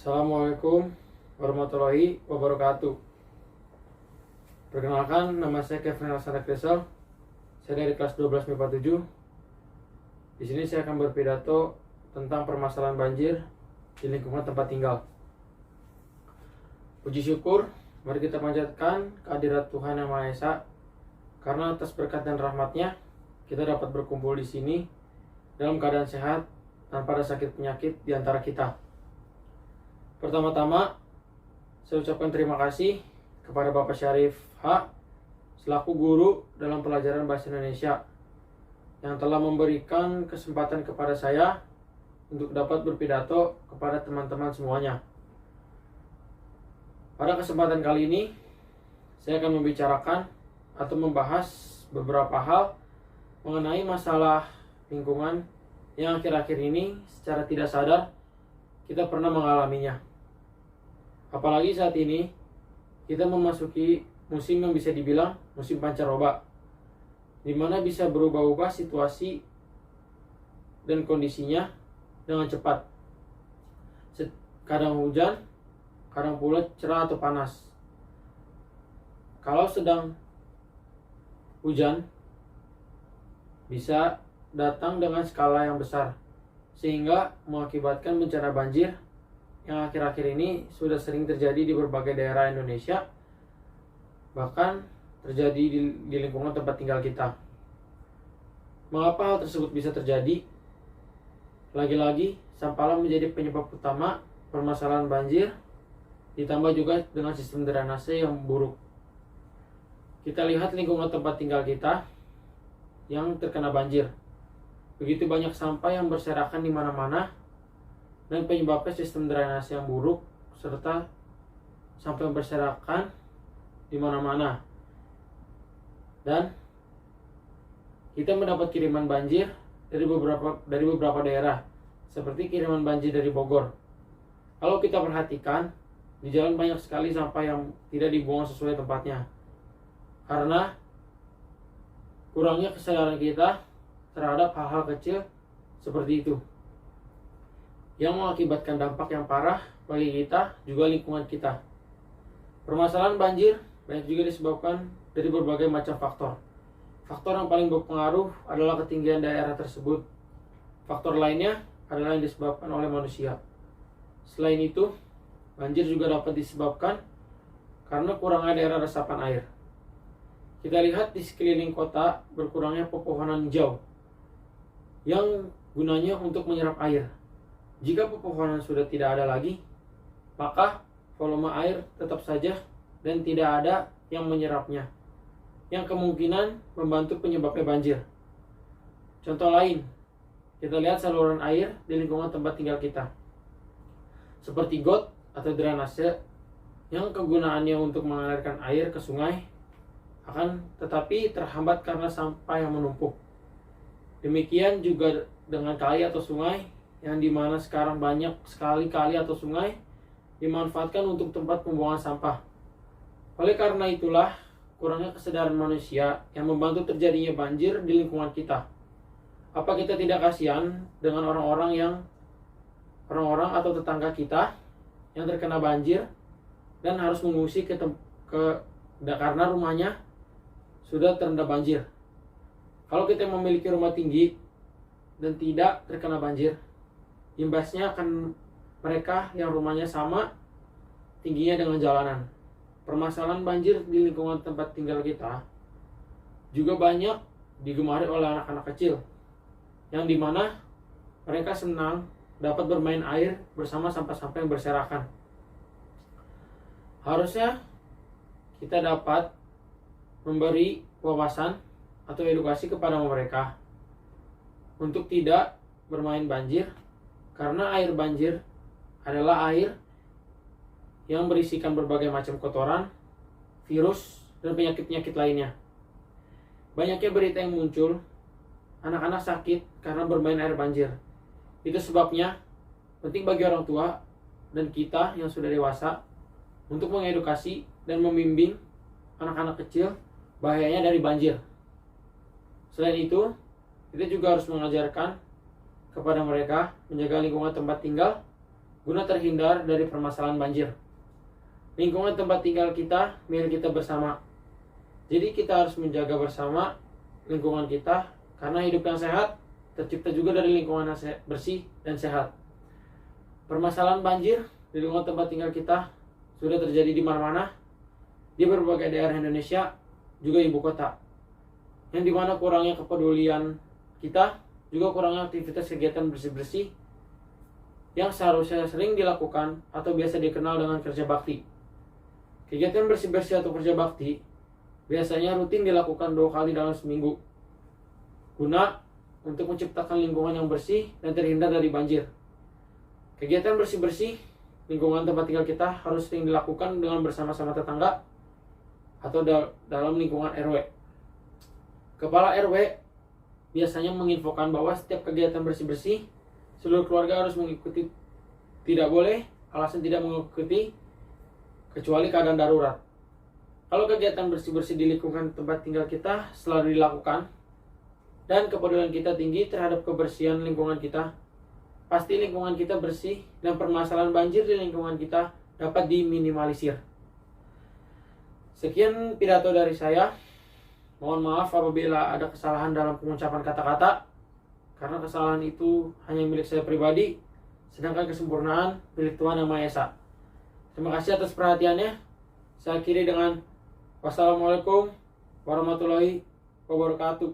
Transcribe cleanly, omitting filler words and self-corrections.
Assalamualaikum warahmatullahi wabarakatuh. Perkenalkan, nama saya Kevin Alexander Kresel. Saya dari kelas 12 MIPA 7. Di sini saya akan berpidato tentang permasalahan banjir di lingkungan tempat tinggal. Puji syukur, mari kita panjatkan kehadirat Tuhan Yang Maha Esa, karena atas berkat dan rahmat-Nya kita dapat berkumpul di sini dalam keadaan sehat tanpa ada sakit penyakit di antara kita. Pertama-tama, saya ucapkan terima kasih kepada Bapak Syarif H. selaku guru dalam pelajaran Bahasa Indonesia yang telah memberikan kesempatan kepada saya untuk dapat berpidato kepada teman-teman semuanya. Pada kesempatan kali ini, saya akan membicarakan atau membahas beberapa hal mengenai masalah lingkungan yang akhir-akhir ini secara tidak sadar kita pernah mengalaminya. Apalagi saat ini kita memasuki musim yang bisa dibilang musim pancaroba, di mana bisa berubah-ubah situasi dan kondisinya dengan cepat. Kadang hujan, kadang pula cerah atau panas. Kalau sedang hujan, bisa datang dengan skala yang besar, sehingga mengakibatkan bencana banjir yang akhir-akhir ini sudah sering terjadi di berbagai daerah Indonesia, bahkan terjadi di lingkungan tempat tinggal kita. Mengapa hal tersebut bisa terjadi? Lagi-lagi, sampah menjadi penyebab utama permasalahan banjir, ditambah juga dengan sistem drainase yang buruk. Kita lihat lingkungan tempat tinggal kita yang terkena banjir. Begitu banyak sampah yang berserakan di mana-mana, dan penyebabnya sistem drainase yang buruk serta sampah yang berserakan di mana-mana. Dan kita mendapat kiriman banjir dari beberapa daerah, seperti kiriman banjir dari Bogor. Kalau kita perhatikan, di jalan banyak sekali sampah yang tidak dibuang sesuai tempatnya, karena kurangnya kesadaran kita terhadap hal-hal kecil seperti itu, yang mengakibatkan dampak yang parah bagi kita, juga lingkungan kita. Permasalahan banjir banyak juga disebabkan dari berbagai macam faktor. Faktor yang paling berpengaruh adalah ketinggian daerah tersebut. Faktor lainnya adalah yang disebabkan oleh manusia. Selain itu, banjir juga dapat disebabkan karena kurangnya daerah resapan air. Kita lihat di sekeliling kota berkurangnya pepohonan hijau yang gunanya untuk menyerap air. Jika pepohonan sudah tidak ada lagi, maka volume air tetap saja dan tidak ada yang menyerapnya, yang kemungkinan membantu penyebabnya banjir. Contoh lain, kita lihat saluran air di lingkungan tempat tinggal kita, seperti got atau drainase yang kegunaannya untuk mengalirkan air ke sungai, akan tetapi terhambat karena sampah yang menumpuk. Demikian juga dengan kali atau sungai, yang dimana sekarang banyak sekali kali atau sungai dimanfaatkan untuk tempat pembuangan sampah. Oleh karena itulah, kurangnya kesadaran manusia yang membantu terjadinya banjir di lingkungan kita. Apa kita tidak kasihan dengan orang-orang atau tetangga kita yang terkena banjir dan harus mengungsi karena rumahnya sudah terendam banjir? Kalau kita memiliki rumah tinggi dan tidak terkena banjir, imbasnya akan mereka yang rumahnya sama tingginya dengan jalanan. Permasalahan banjir di lingkungan tempat tinggal kita juga banyak digemari oleh anak-anak kecil, yang dimana mereka senang dapat bermain air bersama sampah-sampah yang berserakan. Harusnya kita dapat memberi wawasan atau edukasi kepada mereka untuk tidak bermain banjir, karena air banjir adalah air yang berisikan berbagai macam kotoran, virus, dan penyakit-penyakit lainnya. Banyaknya berita yang muncul, anak-anak sakit karena bermain air banjir. Itu sebabnya penting bagi orang tua dan kita yang sudah dewasa untuk mengedukasi dan membimbing anak-anak kecil bahayanya dari banjir. Selain itu, kita juga harus mengajarkan kepada mereka menjaga lingkungan tempat tinggal guna terhindar dari permasalahan banjir. Lingkungan tempat tinggal kita milik kita bersama. Jadi kita harus menjaga bersama lingkungan kita, karena hidup yang sehat tercipta juga dari lingkungan yang bersih dan sehat. Permasalahan banjir di lingkungan tempat tinggal kita sudah terjadi di mana-mana, di berbagai daerah Indonesia, juga ibu kota. Yang dimana kurangnya kepedulian kita, juga kurangnya aktivitas kegiatan bersih-bersih yang seharusnya sering dilakukan atau biasa dikenal dengan kerja bakti. Kegiatan bersih-bersih atau kerja bakti biasanya rutin dilakukan 2 kali dalam seminggu, guna untuk menciptakan lingkungan yang bersih dan terhindar dari banjir. Kegiatan bersih-bersih lingkungan tempat tinggal kita harus sering dilakukan dengan bersama-sama tetangga atau dalam lingkungan RW. Kepala RW biasanya menginfokan bahwa setiap kegiatan bersih-bersih seluruh keluarga harus mengikuti. Tidak boleh alasan tidak mengikuti kecuali keadaan darurat. Kalau kegiatan bersih-bersih di lingkungan tempat tinggal kita selalu dilakukan dan kepedulian kita tinggi terhadap kebersihan lingkungan kita, pasti lingkungan kita bersih dan permasalahan banjir di lingkungan kita dapat diminimalisir. Sekian pidato dari saya. Mohon maaf apabila ada kesalahan dalam pengucapan kata-kata, karena kesalahan itu hanya milik saya pribadi, sedangkan kesempurnaan milik Tuhan Yang Maha Esa. Terima kasih atas perhatiannya. Saya akhiri dengan wassalamualaikum warahmatullahi wabarakatuh.